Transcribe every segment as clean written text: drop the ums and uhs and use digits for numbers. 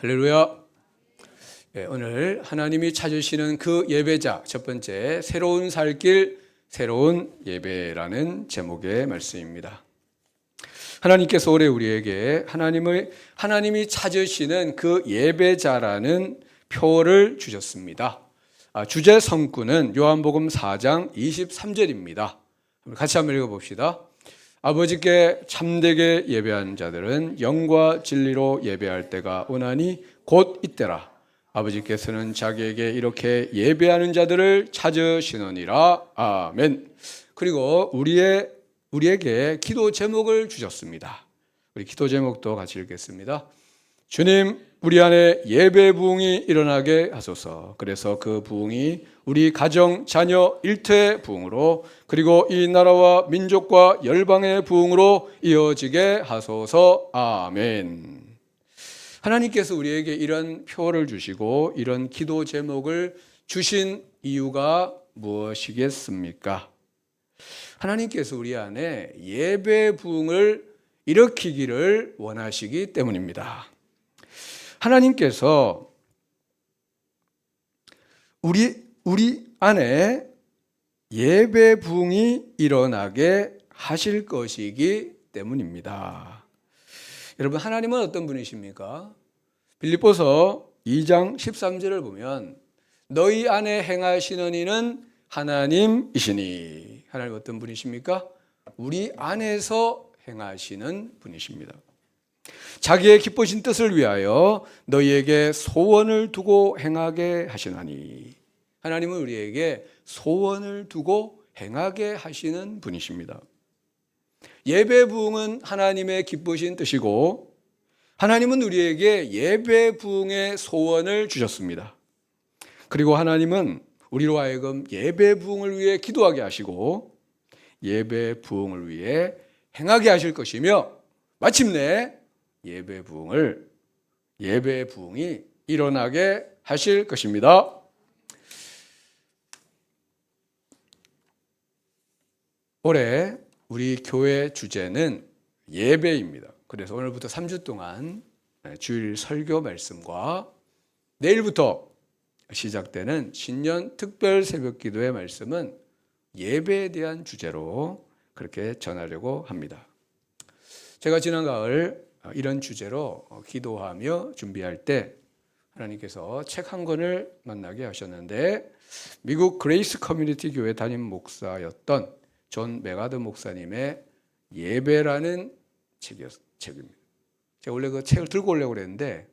할렐루야. 오늘 하나님이 찾으시는 그 예배자 첫 번째 새로운 살길 새로운 예배라는 제목의 말씀입니다. 하나님께서 올해 우리에게 하나님이 찾으시는 그 예배자라는 표를 주셨습니다. 주제 성구는 요한복음 4장 23절입니다. 같이 한번 읽어봅시다. 아버지께 참되게 예배하는 자들은 영과 진리로 예배할 때가 오나니 곧 이때라. 아버지께서는 자기에게 이렇게 예배하는 자들을 찾으시느니라. 아멘. 그리고 우리에게 기도 제목을 주셨습니다. 우리 기도 제목도 같이 읽겠습니다. 주님, 우리 안에 예배 부흥이 일어나게 하소서. 그래서 그 부흥이 우리 가정, 자녀, 일터의 부흥으로 그리고 이 나라와 민족과 열방의 부흥으로 이어지게 하소서. 아멘. 하나님께서 우리에게 이런 표를 주시고 이런 기도 제목을 주신 이유가 무엇이겠습니까? 하나님께서 우리 안에 예배 부흥을 일으키기를 원하시기 때문입니다. 하나님께서 우리 안에 예배 부흥이 일어나게 하실 것이기 때문입니다. 여러분, 하나님은 어떤 분이십니까? 빌립보서 2장 13절을 보면 너희 안에 행하시는 이는 하나님이시니. 하나님 어떤 분이십니까? 우리 안에서 행하시는 분이십니다. 자기의 기쁘신 뜻을 위하여 너희에게 소원을 두고 행하게 하시나니. 하나님은 우리에게 소원을 두고 행하게 하시는 분이십니다. 예배 부흥은 하나님의 기쁘신 뜻이고 하나님은 우리에게 예배 부흥의 소원을 주셨습니다. 그리고 하나님은 우리로 하여금 예배 부흥을 위해 기도하게 하시고 예배 부흥을 위해 행하게 하실 것이며 마침내 예배 부흥이 일어나게 하실 것입니다. 올해 우리 교회 주제는 예배입니다. 그래서 오늘부터 3주 동안 주일 설교 말씀과 내일부터 시작되는 신년 특별 새벽 기도의 말씀은 예배에 대한 주제로 그렇게 전하려고 합니다. 제가 지난 가을 이런 주제로 기도하며 준비할 때 하나님께서 책 한 권을 만나게 하셨는데 미국 그레이스 커뮤니티 교회 담임 목사였던 존 메가드 목사님의 예배라는 책입니다. 제가 원래 그 책을 들고 오려고 그랬는데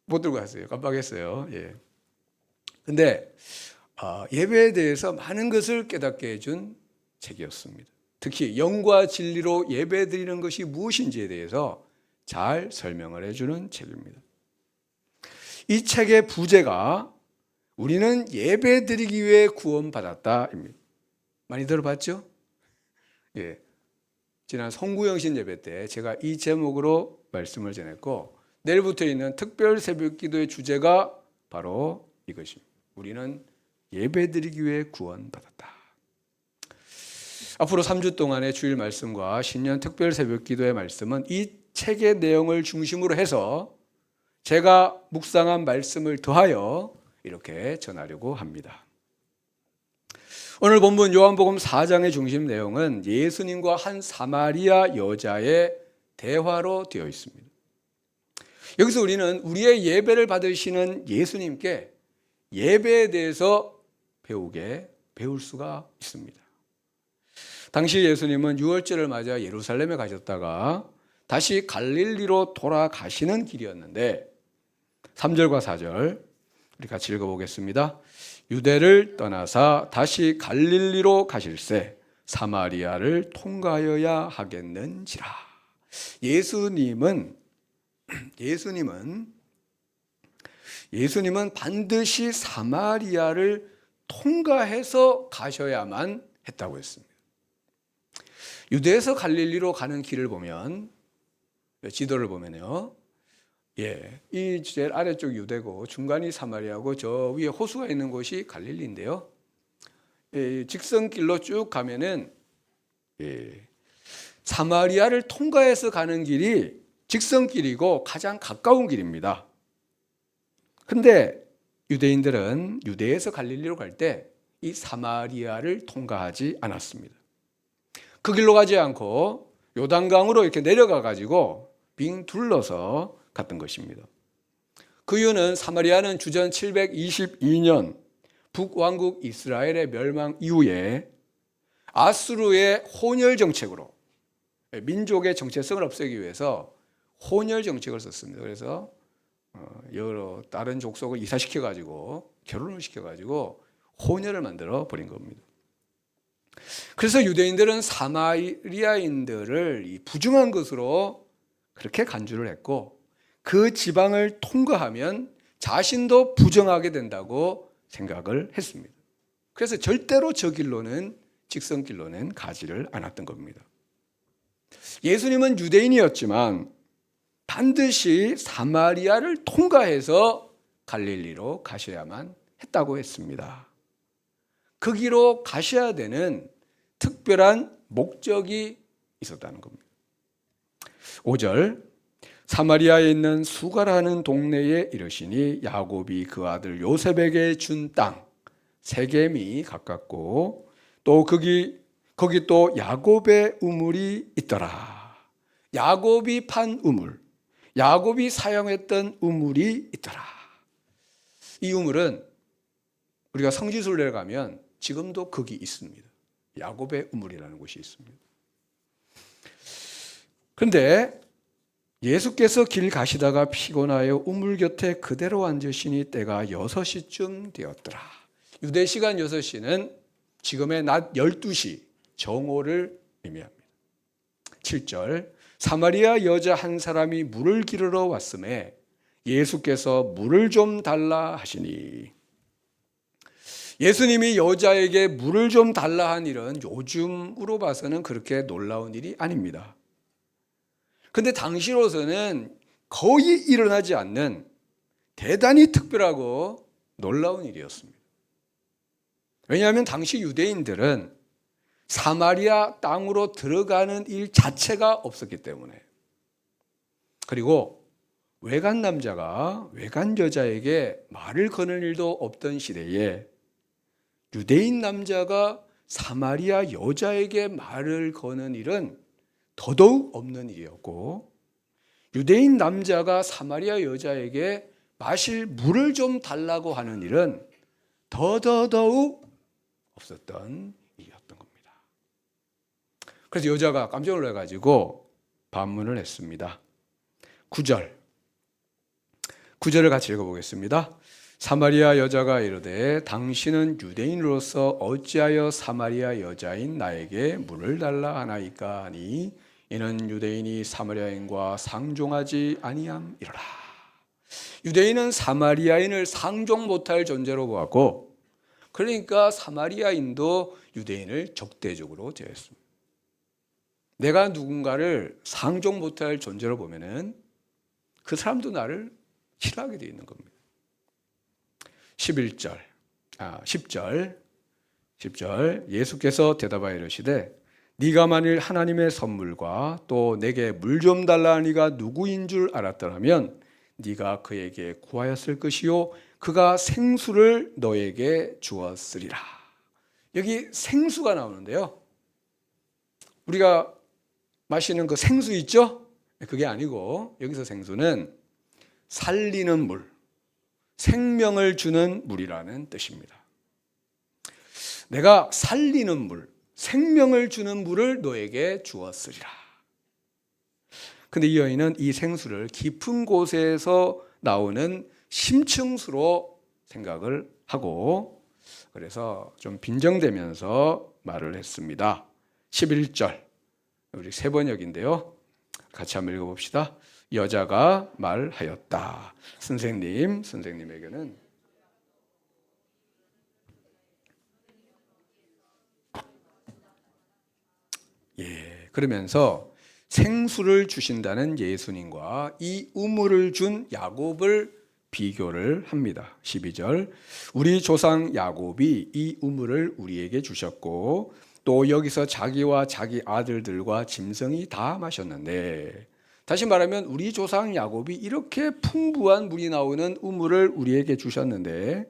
못 들고 왔어요. 깜빡했어요. 근데 예배에 대해서 많은 것을 깨닫게 해준 책이었습니다. 특히 영과 진리로 예배드리는 것이 무엇인지에 대해서 잘 설명을 해주는 책입니다. 이 책의 부제가 우리는 예배드리기 위해 구원받았다입니다. 많이 들어봤죠? 지난 송구영신 예배 때 제가 이 제목으로 말씀을 전했고 내일부터 있는 특별 새벽 기도의 주제가 바로 이것입니다. 우리는 예배드리기 위해 구원받았다. 앞으로 3주 동안의 주일 말씀과 신년 특별 새벽 기도의 말씀은 이 책의 내용을 중심으로 해서 제가 묵상한 말씀을 더하여 이렇게 전하려고 합니다. 오늘 본문 요한복음 4장의 중심 내용은 예수님과 한 사마리아 여자의 대화로 되어 있습니다. 여기서 우리는 우리의 예배를 받으시는 예수님께 예배에 대해서 배울 수가 있습니다. 당시 예수님은 유월절을 맞아 예루살렘에 가셨다가 다시 갈릴리로 돌아가시는 길이었는데 3절과 4절 우리 같이 읽어보겠습니다. 유대를 떠나사 다시 갈릴리로 가실새 사마리아를 통과하여야 하겠는지라. 예수님은 반드시 사마리아를 통과해서 가셔야만 했다고 했습니다. 유대에서 갈릴리로 가는 길을 보면 지도를 보면요. 이 제일 아래쪽 유대고 중간이 사마리아고 저 위에 호수가 있는 곳이 갈릴리인데요. 직선길로 쭉 가면은 사마리아를 통과해서 가는 길이 직선길이고 가장 가까운 길입니다. 근데 유대인들은 유대에서 갈릴리로 갈 때 이 사마리아를 통과하지 않았습니다. 그 길로 가지 않고 요단강으로 이렇게 내려가 가지고 빙 둘러서 갔던 것입니다. 그 이유는 사마리아는 주전 722년 북왕국 이스라엘의 멸망 이후에 아수르의 혼혈 정책으로 민족의 정체성을 없애기 위해서 혼혈 정책을 썼습니다. 그래서 여러 다른 족속을 이사시켜 가지고 결혼을 시켜 가지고 혼혈을 만들어 버린 겁니다. 그래서 유대인들은 사마리아인들을 부정한 것으로 그렇게 간주를 했고 그 지방을 통과하면 자신도 부정하게 된다고 생각을 했습니다. 그래서 절대로 저 길로는 직선길로는 가지를 않았던 겁니다. 예수님은 유대인이었지만 반드시 사마리아를 통과해서 갈릴리로 가셔야만 했다고 했습니다. 그 길로 가셔야 되는 특별한 목적이 있었다는 겁니다. 5절 사마리아에 있는 수가라는 동네에 이르시니 야곱이 그 아들 요셉에게 준 땅 세겜이 가깝고 또 거기 또 야곱의 우물이 있더라. 야곱이 판 우물, 야곱이 사용했던 우물이 있더라. 이 우물은 우리가 성지순례를 가면 지금도 거기 있습니다. 야곱의 우물이라는 곳이 있습니다. 그런데 예수께서 길 가시다가 피곤하여 우물 곁에 그대로 앉으시니 때가 6시쯤 되었더라. 유대 시간 6시는 지금의 낮 12시 정오를 의미합니다. 7절 사마리아 여자 한 사람이 물을 기르러 왔음에 예수께서 물을 좀 달라 하시니 예수님이 여자에게 물을 좀 달라 한 일은 요즘으로 봐서는 그렇게 놀라운 일이 아닙니다. 근데 당시로서는 거의 일어나지 않는 대단히 특별하고 놀라운 일이었습니다. 왜냐하면 당시 유대인들은 사마리아 땅으로 들어가는 일 자체가 없었기 때문에, 그리고 외간 남자가 외간 여자에게 말을 거는 일도 없던 시대에 유대인 남자가 사마리아 여자에게 말을 거는 일은 더더욱 없는 일이었고, 유대인 남자가 사마리아 여자에게 마실 물을 좀 달라고 하는 일은 더더욱 없었던 일이었던 겁니다. 그래서 여자가 깜짝 놀라가지고 반문을 했습니다. 9절을 같이 읽어보겠습니다. 사마리아 여자가 이르되 당신은 유대인으로서 어찌하여 사마리아 여자인 나에게 물을 달라 하나이까 하니 이는 유대인이 사마리아인과 상종하지 아니함이로라. 유대인은 사마리아인을 상종 못할 존재로 보았고, 그러니까 사마리아인도 유대인을 적대적으로 대했습니다. 내가 누군가를 상종 못할 존재로 보면은 그 사람도 나를 싫어하게 되어 있는 겁니다. 10절 예수께서 대답하여 이르시되 네가 만일 하나님의 선물과 또 내게 물 좀 달라 하니가 누구인 줄 알았더라면 네가 그에게 구하였을 것이요 그가 생수를 너에게 주었으리라. 여기 생수가 나오는데요, 우리가 마시는 그 생수 있죠? 그게 아니고 여기서 생수는 살리는 물, 생명을 주는 물이라는 뜻입니다. 내가 살리는 물, 생명을 주는 물을 너에게 주었으리라. 근데 이 여인은 이 생수를 깊은 곳에서 나오는 심층수로 생각을 하고, 그래서 좀 빈정대면서 말을 했습니다. 11절, 우리 세 번역인데요, 같이 한번 읽어봅시다. 여자가 말하였다. 선생님에게는 그러면서 생수를 주신다는 예수님과 이 우물을 준 야곱을 비교를 합니다. 12절 우리 조상 야곱이 이 우물을 우리에게 주셨고 또 여기서 자기와 자기 아들들과 짐승이 다 마셨는데 다시 말하면 우리 조상 야곱이 이렇게 풍부한 물이 나오는 우물을 우리에게 주셨는데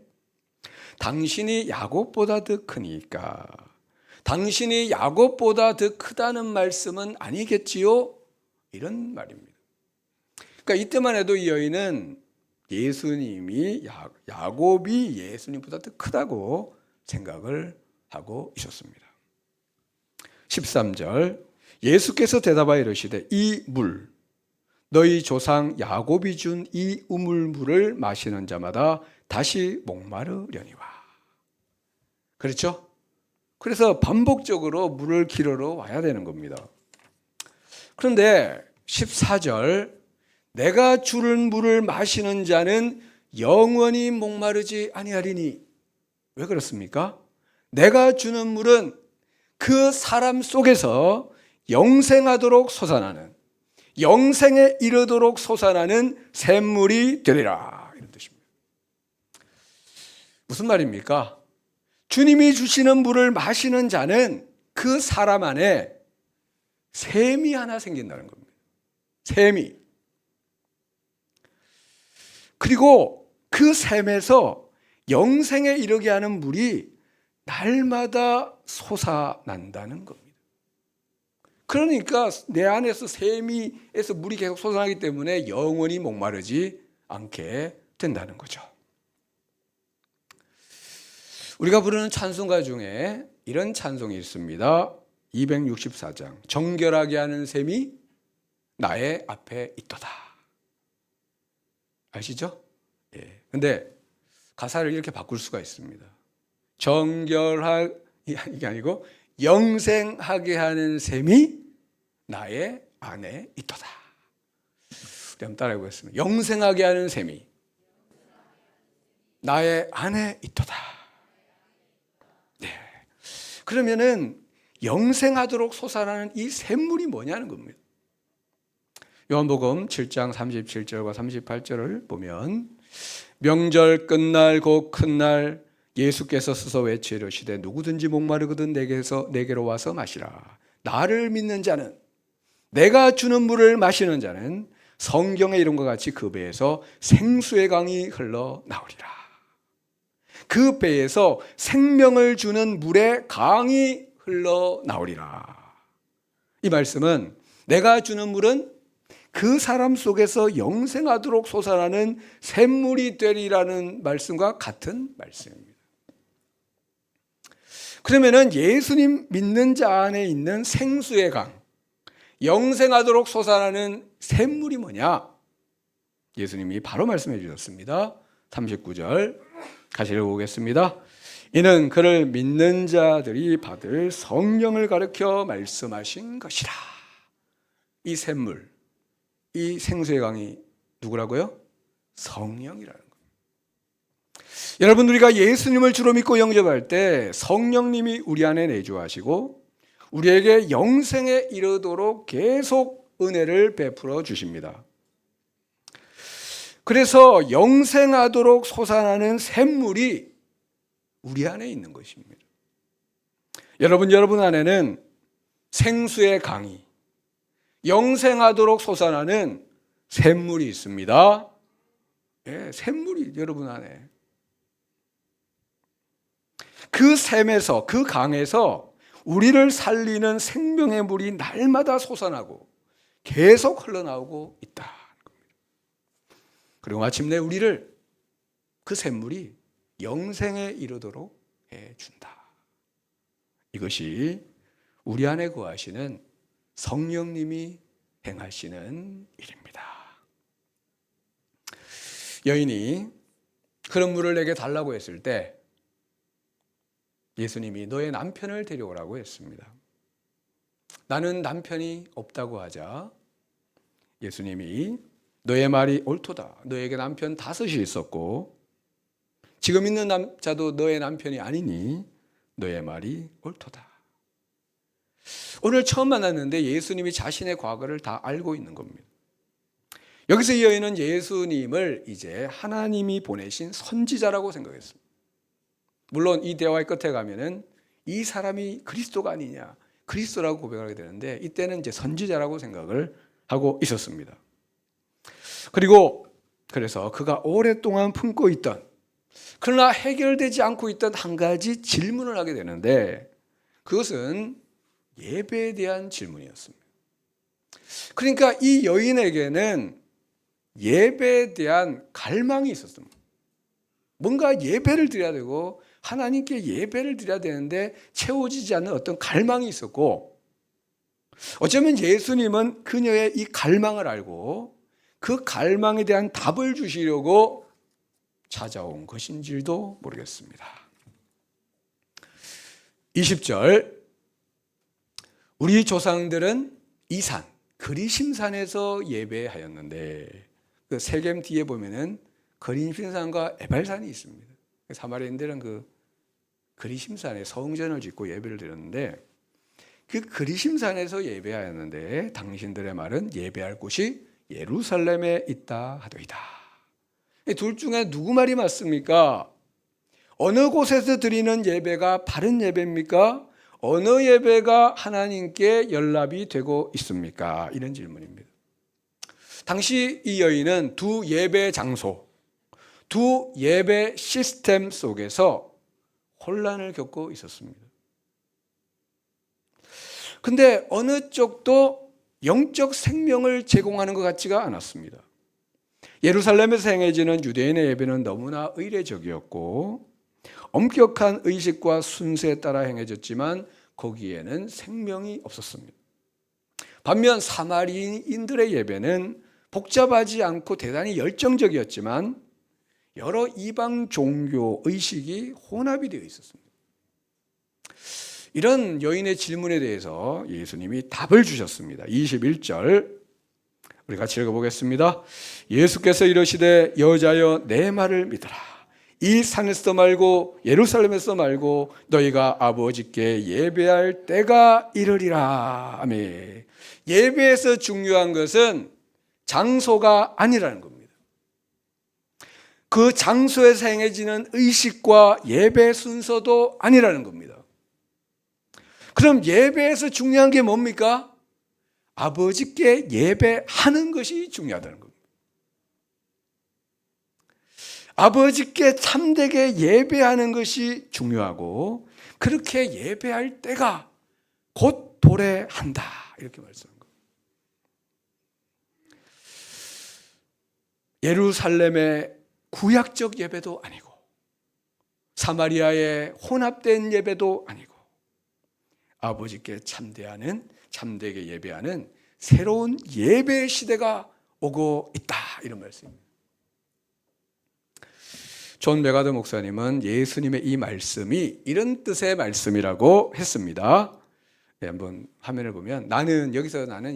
당신이 야곱보다 더 크니까 당신이 야곱보다 더 크다는 말씀은 아니겠지요? 이런 말입니다. 그러니까 이때만 해도 이 여인은 예수님이 야곱이 예수님보다 더 크다고 생각을 하고 있었습니다. 13절 예수께서 대답하여 이르시되 이 물 너희 조상 야곱이 준 이 우물물을 마시는 자마다 다시 목마르려니와. 그렇죠? 그래서 반복적으로 물을 길어러 와야 되는 겁니다. 그런데 14절 내가 주는 물을 마시는 자는 영원히 목마르지 아니하리니. 왜 그렇습니까? 내가 주는 물은 그 사람 속에서 영생하도록 솟아나는, 영생에 이르도록 솟아나는 샘물이 되리라. 이런 뜻입니다. 무슨 말입니까? 주님이 주시는 물을 마시는 자는 그 사람 안에 샘이 하나 생긴다는 겁니다. 샘이. 그리고 그 샘에서 영생에 이르게 하는 물이 날마다 솟아난다는 겁니다. 그러니까 내 안에서 샘이에서 물이 계속 솟아나기 때문에 영원히 목마르지 않게 된다는 거죠. 우리가 부르는 찬송가 중에 이런 찬송이 있습니다. 264장 정결하게 하는 샘이 나의 앞에 있도다. 아시죠? 예. 근데 가사를 이렇게 바꿀 수가 있습니다. 정결하게 이게 아니고 영생하게 하는 샘이 나의 안에 있도다. 우리 한번 따라해 보겠습니다. 영생하게 하는 샘이 나의 안에 있도다. 네. 그러면은 영생하도록 솟아나는 이 샘물이 뭐냐는 겁니다. 요한복음 7장 37절과 38절을 보면 명절 끝날 곧 큰 날 예수께서 스스로 외쳐 이르시되 누구든지 목마르거든 내게로 와서 마시라. 나를 믿는 자는 내가 주는 물을 마시는 자는 성경의 이름과 같이 그 배에서 생수의 강이 흘러나오리라. 그 배에서 생명을 주는 물의 강이 흘러나오리라. 이 말씀은 내가 주는 물은 그 사람 속에서 영생하도록 솟아나는 샘물이 되리라는 말씀과 같은 말씀입니다. 그러면은 예수님 믿는 자 안에 있는 생수의 강, 영생하도록 솟아나는 샘물이 뭐냐? 예수님이 바로 말씀해 주셨습니다. 39절 같이 읽어보겠습니다. 이는 그를 믿는 자들이 받을 성령을 가르쳐 말씀하신 것이라. 이 샘물, 이 생수의 강이 누구라고요? 성령이라는 겁니다. 여러분, 우리가 예수님을 주로 믿고 영접할 때 성령님이 우리 안에 내주하시고 우리에게 영생에 이르도록 계속 은혜를 베풀어 주십니다. 그래서 영생하도록 솟아나는 샘물이 우리 안에 있는 것입니다. 여러분 안에는 생수의 강이 영생하도록 솟아나는 샘물이 있습니다. 예, 샘물이 여러분 안에. 그 샘에서, 그 강에서 우리를 살리는 생명의 물이 날마다 솟아나고 계속 흘러나오고 있다. 그리고 마침내 우리를 그 샘물이 영생에 이르도록 해준다. 이것이 우리 안에 거하시는 성령님이 행하시는 일입니다. 여인이 그런 물을 내게 달라고 했을 때 예수님이 너의 남편을 데려오라고 했습니다. 나는 남편이 없다고 하자 예수님이 너의 말이 옳도다. 너에게 남편 5이 있었고 지금 있는 남자도 너의 남편이 아니니 너의 말이 옳도다. 오늘 처음 만났는데 예수님이 자신의 과거를 다 알고 있는 겁니다. 여기서 이 여인은 예수님을 이제 하나님이 보내신 선지자라고 생각했습니다. 물론 이 대화의 끝에 가면은 이 사람이 그리스도가 아니냐, 그리스도라고 고백하게 되는데 이때는 이제 선지자라고 생각을 하고 있었습니다. 그리고 그래서 그가 오랫동안 품고 있던, 그러나 해결되지 않고 있던 한 가지 질문을 하게 되는데, 그것은 예배에 대한 질문이었습니다. 그러니까 이 여인에게는 예배에 대한 갈망이 있었습니다. 뭔가 예배를 드려야 되고 하나님께 예배를 드려야 되는데 채워지지 않는 어떤 갈망이 있었고, 어쩌면 예수님은 그녀의 이 갈망을 알고 그 갈망에 대한 답을 주시려고 찾아온 것인지도 모르겠습니다. 20절, 우리 조상들은 이 산, 그리심산에서 예배하였는데, 그 세겜 뒤에 보면은 그리심산과 에발산이 있습니다. 사마리아인들은 그 그리심산에 성전을 짓고 예배를 드렸는데, 그 그리심산에서 예배하였는데 당신들의 말은 예배할 곳이 예루살렘에 있다 하더이다. 이 둘 중에 누구 말이 맞습니까? 어느 곳에서 드리는 예배가 바른 예배입니까? 어느 예배가 하나님께 연락이 되고 있습니까? 이런 질문입니다. 당시 이 여인은 두 예배 장소, 두 예배 시스템 속에서 혼란을 겪고 있었습니다. 근데 어느 쪽도 영적 생명을 제공하는 것 같지가 않았습니다. 예루살렘에서 행해지는 유대인의 예배는 너무나 의례적이었고 엄격한 의식과 순서에 따라 행해졌지만 거기에는 생명이 없었습니다. 반면 사마리인들의 예배는 복잡하지 않고 대단히 열정적이었지만 여러 이방 종교 의식이 혼합이 되어 있었습니다. 이런 여인의 질문에 대해서 예수님이 답을 주셨습니다. 21절 우리 같이 읽어보겠습니다. 예수께서 이르시되 여자여 내 말을 믿어라. 이 산에서 말고 예루살렘에서 말고 너희가 아버지께 예배할 때가 이르리라. 아멘. 예배에서 중요한 것은 장소가 아니라는 겁니다. 그 장소에서 행해지는 의식과 예배 순서도 아니라는 겁니다. 그럼 예배에서 중요한 게 뭡니까? 아버지께 예배하는 것이 중요하다는 겁니다. 아버지께 참되게 예배하는 것이 중요하고 그렇게 예배할 때가 곧 도래한다. 이렇게 말씀한 겁니다. 예루살렘의 구약적 예배도 아니고 사마리아의 혼합된 예배도 아니고 아버지께 참되게 예배하는 새로운 예배 시대가 오고 있다. 이런 말씀입니다. 존 메가더 목사님은 예수님의 이 말씀이 이런 뜻의 말씀이라고 했습니다. 네, 한번 화면을 보면 나는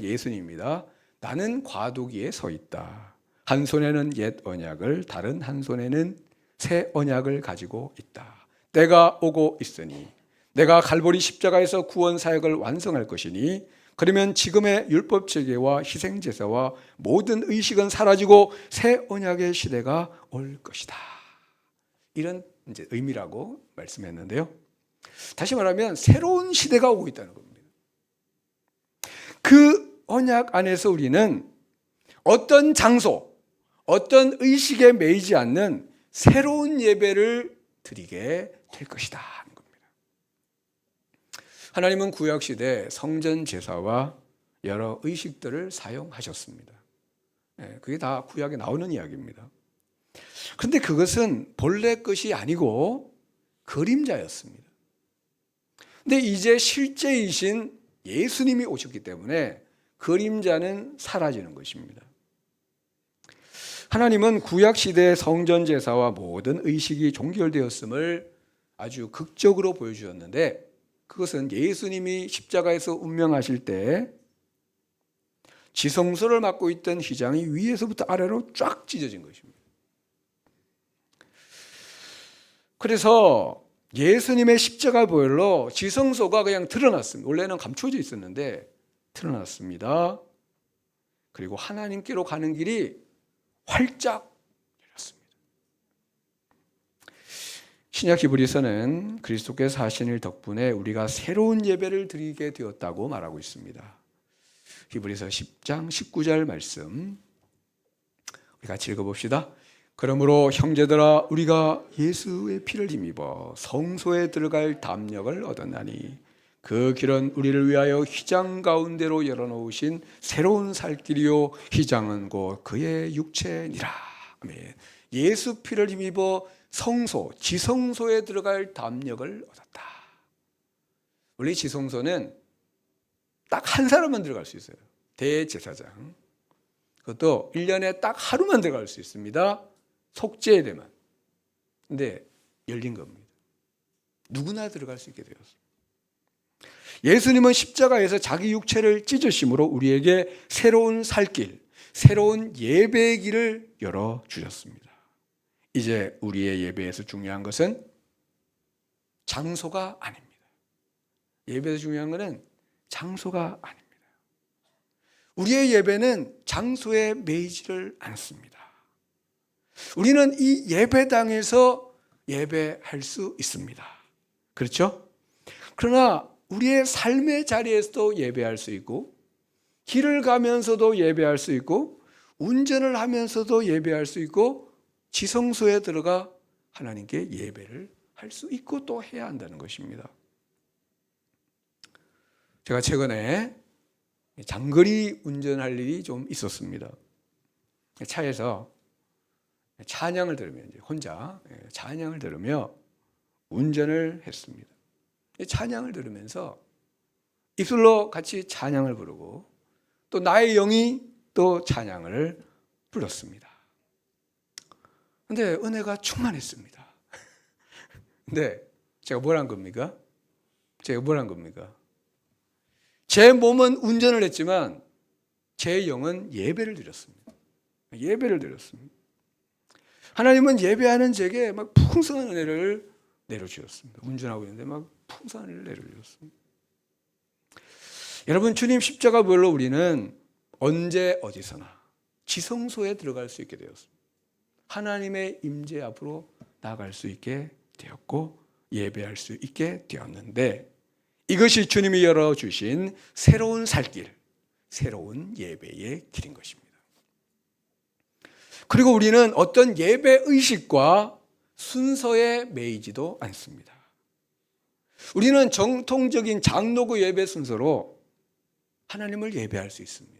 예수님입니다. 나는 과도기에 서 있다. 한 손에는 옛 언약을 다른 한 손에는 새 언약을 가지고 있다. 때가 오고 있으니 내가 갈보리 십자가에서 구원 사역을 완성할 것이니 그러면 지금의 율법 체계와 희생 제사와 모든 의식은 사라지고 새 언약의 시대가 올 것이다. 이런 이제 의미라고 말씀했는데요. 다시 말하면 새로운 시대가 오고 있다는 겁니다. 그 언약 안에서 우리는 어떤 장소, 어떤 의식에 매이지 않는 새로운 예배를 드리게 될 것이다. 하나님은 구약시대 성전 제사와 여러 의식들을 사용하셨습니다. 그게 다 구약에 나오는 이야기입니다. 그런데 그것은 본래 것이 아니고 그림자였습니다. 근데 이제 실제이신 예수님이 오셨기 때문에 그림자는 사라지는 것입니다. 하나님은 구약시대의 성전 제사와 모든 의식이 종결되었음을 아주 극적으로 보여주었는데 그것은 예수님이 십자가에서 운명하실 때 지성소를 맡고 있던 휘장이 위에서부터 아래로 쫙 찢어진 것입니다. 그래서 예수님의 십자가 보혈로 지성소가 그냥 드러났습니다. 원래는 감춰져 있었는데 드러났습니다. 그리고 하나님께로 가는 길이 활짝 열렸습니다. 신약 히브리서는 그리스도께서 하신 일 덕분에 우리가 새로운 예배를 드리게 되었다고 말하고 있습니다. 히브리서 10장 19절 말씀 우리 같이 읽어봅시다. 그러므로 형제들아 우리가 예수의 피를 힘입어 성소에 들어갈 담력을 얻었나니 그 길은 우리를 위하여 휘장 가운데로 열어놓으신 새로운 살 길이요 휘장은 곧 그의 육체니라. 아멘. 예수 피를 힘입어 성소, 지성소에 들어갈 담력을 얻었다. 원래 지성소는 딱 한 사람만 들어갈 수 있어요. 대제사장. 그것도 1년에 딱 하루만 들어갈 수 있습니다. 속죄에만. 근데 열린 겁니다. 누구나 들어갈 수 있게 되었습니다. 예수님은 십자가에서 자기 육체를 찢으심으로 우리에게 새로운 살길, 새로운 예배의 길을 열어주셨습니다. 이제 우리의 예배에서 중요한 것은 장소가 아닙니다. 예배에서 중요한 것은 장소가 아닙니다. 우리의 예배는 장소에 매이지를 않습니다. 우리는 이 예배당에서 예배할 수 있습니다. 그렇죠? 그러나 우리의 삶의 자리에서도 예배할 수 있고, 길을 가면서도 예배할 수 있고, 운전을 하면서도 예배할 수 있고, 지성소에 들어가 하나님께 예배를 할 수 있고 또 해야 한다는 것입니다. 제가 최근에 장거리 운전할 일이 좀 있었습니다. 차에서 찬양을 들으며 이제 혼자 찬양을 들으며 운전을 했습니다. 찬양을 들으면서 입술로 같이 찬양을 부르고 또 나의 영이 또 찬양을 불렀습니다. 그런데 은혜가 충만했습니다. 근데 제가 뭘 한 겁니까? 제 몸은 운전을 했지만 제 영은 예배를 드렸습니다. 하나님은 예배하는 제게 막 풍성한 은혜를 내려주셨습니다. 운전하고 있는데 막 풍성한 은혜를 내려주셨습니다. 여러분, 주님 십자가별로 우리는 언제 어디서나 지성소에 들어갈 수 있게 되었습니다. 하나님의 임재 앞으로 나아갈 수 있게 되었고 예배할 수 있게 되었는데, 이것이 주님이 열어주신 새로운 살길, 새로운 예배의 길인 것입니다. 그리고 우리는 어떤 예배 의식과 순서에 매이지도 않습니다. 우리는 정통적인 장로교 예배 순서로 하나님을 예배할 수 있습니다.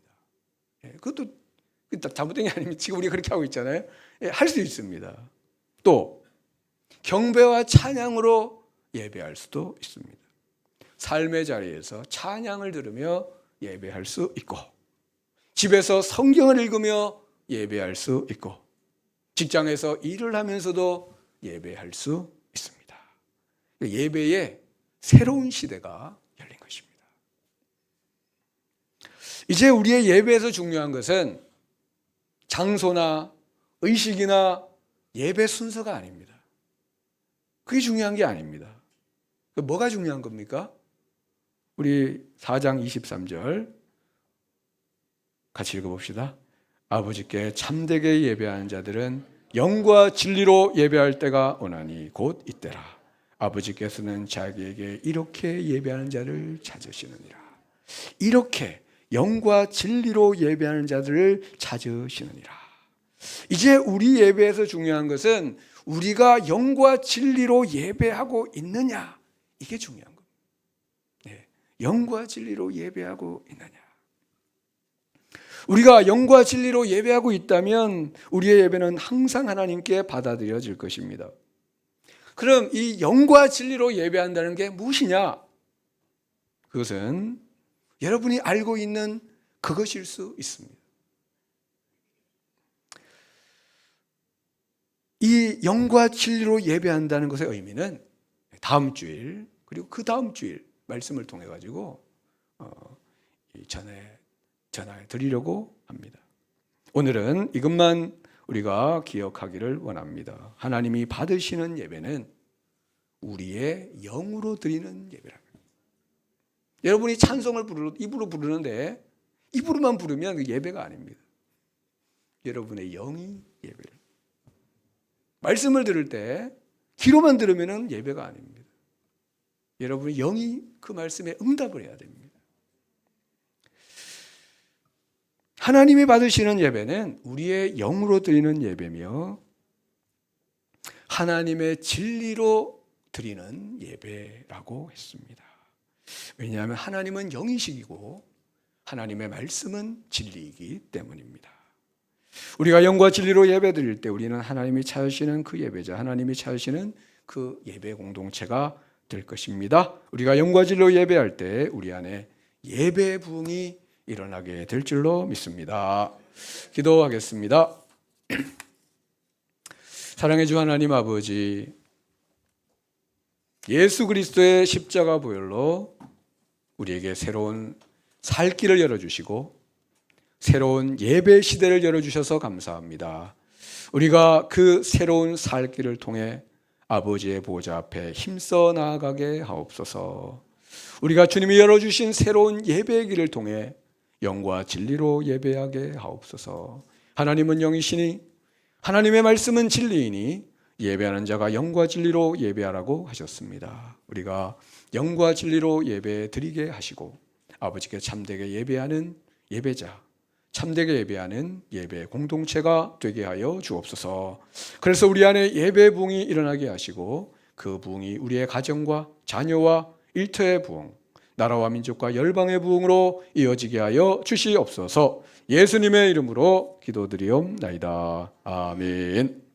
그것도 잘못된 게 아닙니다. 지금 우리가 그렇게 하고 있잖아요. 할 수 있습니다. 또 경배와 찬양으로 예배할 수도 있습니다. 삶의 자리에서 찬양을 들으며 예배할 수 있고, 집에서 성경을 읽으며 예배할 수 있고, 직장에서 일을 하면서도 예배할 수 있습니다. 예배의 새로운 시대가 열린 것입니다. 이제 우리의 예배에서 중요한 것은 장소나 의식이나 예배 순서가 아닙니다. 그게 중요한 게 아닙니다. 뭐가 중요한 겁니까? 우리 4장 23절 같이 읽어봅시다. 아버지께 참되게 예배하는 자들은 영과 진리로 예배할 때가 오나니 곧 이때라. 아버지께서는 자기에게 이렇게 예배하는 자를 찾으시느니라. 이렇게 영과 진리로 예배하는 자들을 찾으시느니라. 이제 우리 예배에서 중요한 것은 우리가 영과 진리로 예배하고 있느냐, 이게 중요한 겁니다. 영과 진리로 예배하고 있느냐. 우리가 영과 진리로 예배하고 있다면 우리의 예배는 항상 하나님께 받아들여질 것입니다. 그럼 이 영과 진리로 예배한다는 게 무엇이냐? 그것은 여러분이 알고 있는 그것일 수 있습니다. 이 영과 진리로 예배한다는 것의 의미는 다음 주일 그리고 그 다음 주일 말씀을 통해 가지고 전해 드리려고 합니다. 오늘은 이것만 우리가 기억하기를 원합니다. 하나님이 받으시는 예배는 우리의 영으로 드리는 예배랍니다. 여러분이 찬송을 입으로 부르는데 입으로만 부르면 그 예배가 아닙니다. 여러분의 영이 예배를. 말씀을 들을 때 귀로만 들으면 예배가 아닙니다. 여러분의 영이 그 말씀에 응답을 해야 됩니다. 하나님이 받으시는 예배는 우리의 영으로 드리는 예배며 하나님의 진리로 드리는 예배라고 했습니다. 왜냐하면 하나님은 영이시고 하나님의 말씀은 진리이기 때문입니다. 우리가 영과 진리로 예배 드릴 때 우리는 하나님이 찾으시는 그 예배자, 하나님이 찾으시는 그 예배 공동체가 될 것입니다. 우리가 영과 진리로 예배할 때 우리 안에 예배 부흥이 일어나게 될 줄로 믿습니다. 기도하겠습니다. 사랑해 주 하나님 아버지, 예수 그리스도의 십자가 보혈로 우리에게 새로운 살 길을 열어주시고 새로운 예배 시대를 열어주셔서 감사합니다. 우리가 그 새로운 살 길을 통해 아버지의 보좌 앞에 힘써 나아가게 하옵소서. 우리가 주님이 열어주신 새로운 예배의 길을 통해 영과 진리로 예배하게 하옵소서. 하나님은 영이시니 하나님의 말씀은 진리이니 예배하는 자가 영과 진리로 예배하라고 하셨습니다. 우리가 영과 진리로 예배 드리게 하시고 아버지께 참되게 예배하는 예배자, 참되게 예배하는 예배 공동체가 되게 하여 주옵소서. 그래서 우리 안에 예배 부흥이 일어나게 하시고 그 부흥이 우리의 가정과 자녀와 일터의 부흥, 나라와 민족과 열방의 부흥으로 이어지게 하여 주시옵소서. 예수님의 이름으로 기도드리옵나이다. 아멘.